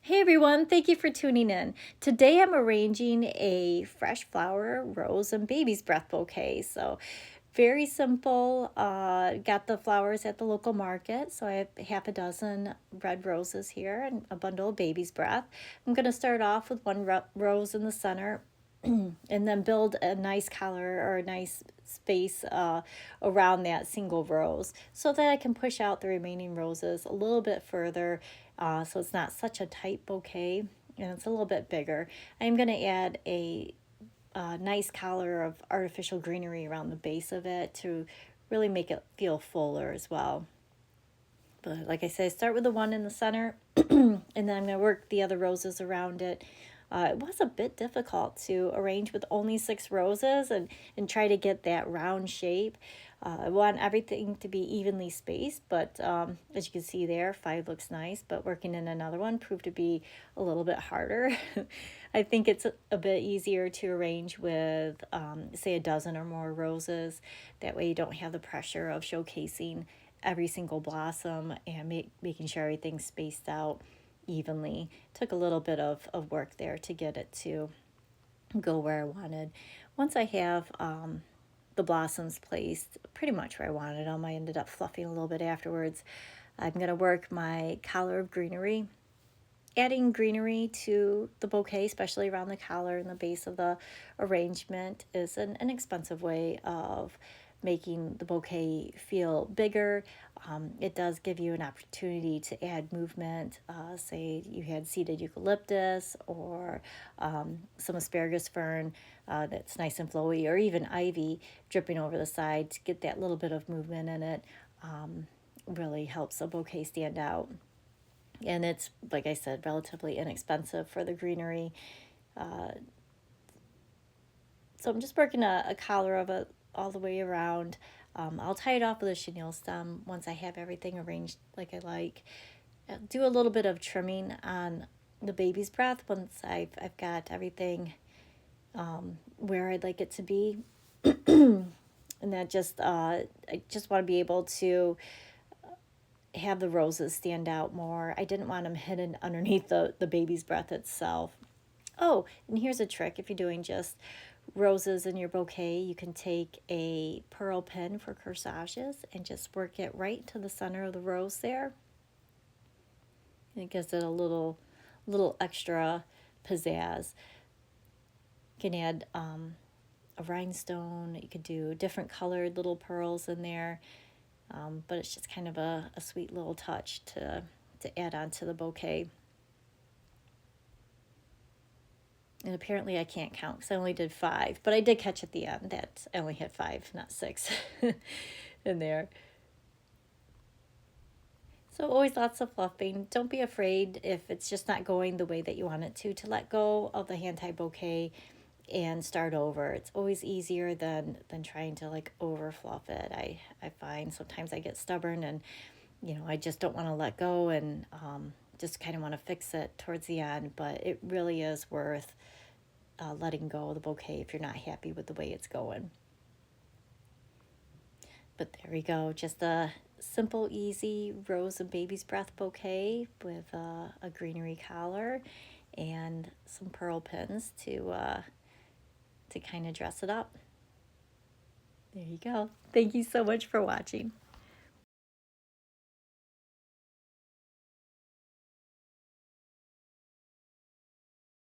Hey everyone, thank you for tuning in. Today I'm arranging a fresh flower, rose, and baby's breath bouquet. So very simple. Got the flowers at the local market. So I have half a dozen red roses here and a bundle of baby's breath. I'm going to start off with one rose in the center and then build a nice collar or a nice space around that single rose so that I can push out the remaining roses a little bit further, so it's not such a tight bouquet and it's a little bit bigger. I'm going to add a nice collar of artificial greenery around the base of it to really make it feel fuller as well. But like I said, start with the one in the center and then I'm going to work the other roses around it. It was a bit difficult to arrange with only 6 roses and try to get that round shape. I want everything to be evenly spaced, but as you can see there, 5 looks nice, but working in another one proved to be a little bit harder. I think it's a bit easier to arrange with, say, a dozen or more roses. That way you don't have the pressure of showcasing every single blossom and making sure everything's spaced out evenly. Took a little bit of work there to get it to go where I wanted. Once I have the blossoms placed pretty much where I wanted them, I ended up fluffing a little bit afterwards. I'm going to work my collar of greenery. Adding greenery to the bouquet, especially around the collar and the base of the arrangement, is an inexpensive way of making the bouquet feel bigger. It does give you an opportunity to add movement. Say you had seeded eucalyptus or some asparagus fern that's nice and flowy, or even ivy dripping over the side to get that little bit of movement in it. Really helps a bouquet stand out. And it's, like I said, relatively inexpensive for the greenery. So I'm just working a collar of it all the way around. I'll tie it off with a chenille stem once I have everything arranged like I like. I'll do a little bit of trimming on the baby's breath once I've got everything where I'd like it to be. And that just I just want to be able to have the roses stand out more. I didn't want them hidden underneath the baby's breath itself. Oh, and here's a trick. If you're doing just roses in your bouquet, you can take a pearl pin for corsages and just work it right to the center of the rose there. And it gives it a little extra pizzazz. You can add a rhinestone. You could do different colored little pearls in there. But it's just kind of a sweet little touch to add on to the bouquet. And apparently I can't count because I only did 5, but I did catch at the end that I only had 5, not 6 in there. So always lots of fluffing. Don't be afraid if it's just not going the way that you want it to let go of the hand-tied bouquet and start over. It's always easier than trying to like over fluff it. I find sometimes I get stubborn and I just don't want to let go and just kind of want to fix it towards the end, but it really is worth letting go of the bouquet if you're not happy with the way it's going. But there we go, just a simple, easy rose and baby's breath bouquet with a greenery collar and some pearl pins to kind of dress it up. There you go. Thank you so much for watching.